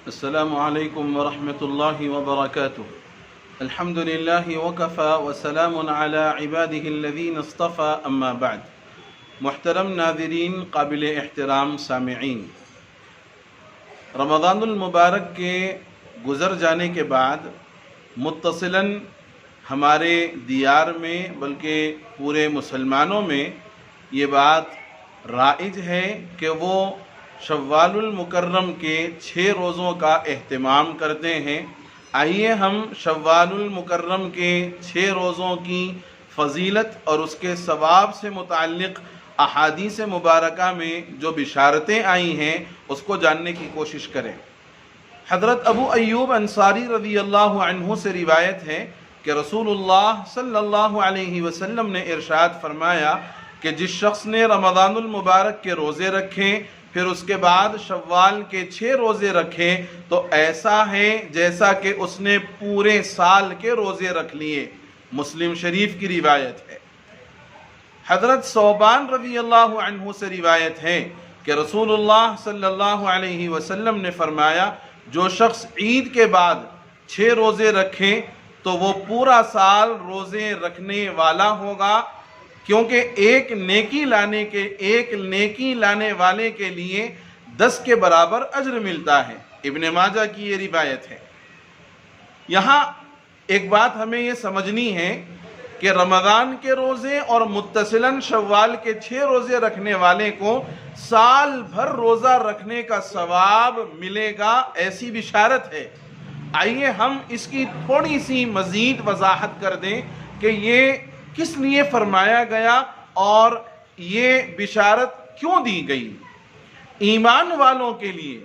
السلام علیکم ورحمۃ اللہ وبرکاتہ۔ الحمد للہ وکفی وسلام علی عبادہ الذین اصطفی، اما بعد۔ محترم ناظرین، قابل احترام سامعین، رمضان المبارک کے گزر جانے کے بعد متصلاً ہمارے دیار میں بلکہ پورے مسلمانوں میں یہ بات رائج ہے کہ وہ شوال المکرم کے 6 روزوں کا اہتمام کرتے ہیں۔ آئیے ہم شوال المکرم کے 6 روزوں کی فضیلت اور اس کے ثواب سے متعلق احادیث مبارکہ میں جو بشارتیں آئی ہیں اس کو جاننے کی کوشش کریں۔ حضرت ابو ایوب انصاری رضی اللہ عنہ سے روایت ہے کہ رسول اللہ صلی اللہ علیہ وسلم نے ارشاد فرمایا کہ جس شخص نے رمضان المبارک کے روزے رکھے پھر اس کے بعد شوال کے 6 روزے رکھے تو ایسا ہے جیسا کہ اس نے پورے سال کے روزے رکھ لیے۔ مسلم شریف کی روایت ہے۔ حضرت ثوبان رضی اللہ عنہ سے روایت ہے کہ رسول اللہ صلی اللہ علیہ وسلم نے فرمایا جو شخص عید کے بعد 6 روزے رکھے تو وہ پورا سال روزے رکھنے والا ہوگا، کیونکہ ایک نیکی لانے والے کے لیے 10 کے برابر اجر ملتا ہے۔ ابن ماجہ کی یہ روایت ہے۔ یہاں ایک بات ہمیں یہ سمجھنی ہے کہ رمضان کے روزے اور متصلاً شوال کے 6 روزے رکھنے والے کو سال بھر روزہ رکھنے کا ثواب ملے گا، ایسی بشارت ہے۔ آئیے ہم اس کی تھوڑی سی مزید وضاحت کر دیں کہ یہ کس لیے فرمایا گیا اور یہ بشارت کیوں دی گئی۔ ایمان والوں کے لیے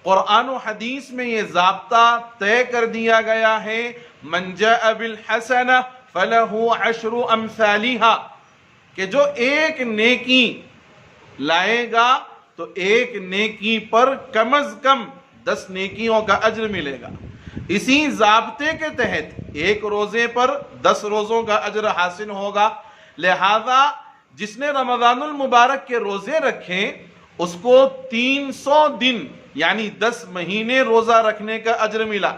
قرآن و حدیث میں یہ ضابطہ طے کر دیا گیا ہے، من جاء بالحسنہ فلہ عشر امثالہا، کہ جو ایک نیکی لائے گا تو ایک نیکی پر کم از کم 10 نیکیوں کا اجر ملے گا۔ اسی ضابطے کے تحت ایک روزے پر 10 روزوں کا اجر حاصل ہوگا، لہذا جس نے رمضان المبارک کے روزے رکھے اس کو 300 دن یعنی 10 مہینے روزہ رکھنے کا اجر ملا۔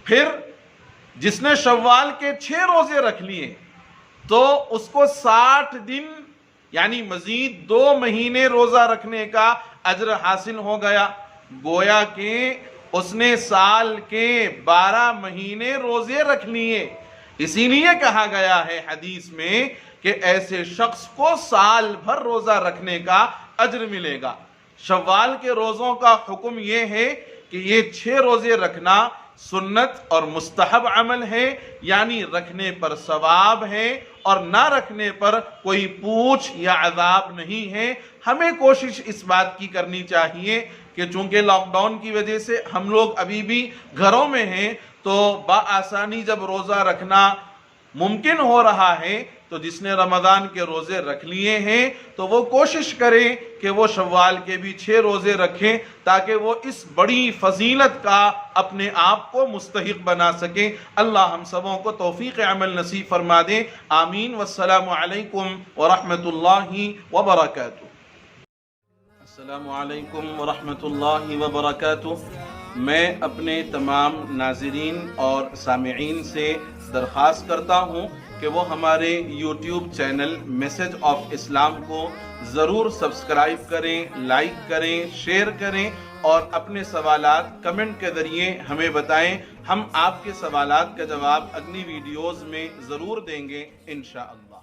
پھر جس نے شوال کے 6 روزے رکھ لیے تو اس کو 60 دن یعنی مزید 2 مہینے روزہ رکھنے کا اجر حاصل ہو گیا۔ گویا کہ اس نے سال کے 12 مہینے روزے رکھ لیے۔ اسی لیے کہا گیا ہے حدیث میں کہ ایسے شخص کو سال بھر روزہ رکھنے کا اجر ملے گا۔ شوال کے روزوں کا حکم یہ ہے کہ یہ 6 روزے رکھنا سنت اور مستحب عمل ہے، یعنی رکھنے پر ثواب ہے اور نہ رکھنے پر کوئی پوچھ یا عذاب نہیں ہے۔ ہمیں کوشش اس بات کی کرنی چاہیے کہ چونکہ لاک ڈاؤن کی وجہ سے ہم لوگ ابھی بھی گھروں میں ہیں تو بآسانی جب روزہ رکھنا ممکن ہو رہا ہے تو جس نے رمضان کے روزے رکھ لیے ہیں تو وہ کوشش کرے کہ وہ شوال کے بھی 6 روزے رکھیں تاکہ وہ اس بڑی فضیلت کا اپنے آپ کو مستحق بنا سکیں۔ اللہ ہم سبوں کو توفیق عمل نصیب فرما دے، آمین۔ والسلام علیکم ورحمۃ اللہ وبرکاتہ۔ السلام علیکم ورحمۃ اللہ وبرکاتہ۔ میں اپنے تمام ناظرین اور سامعین سے درخواست کرتا ہوں کہ وہ ہمارے یوٹیوب چینل میسج آف اسلام کو ضرور سبسکرائب کریں، لائک کریں، شیئر کریں اور اپنے سوالات کمنٹ کے ذریعے ہمیں بتائیں۔ ہم آپ کے سوالات کا جواب اگلی ویڈیوز میں ضرور دیں گے انشاءاللہ۔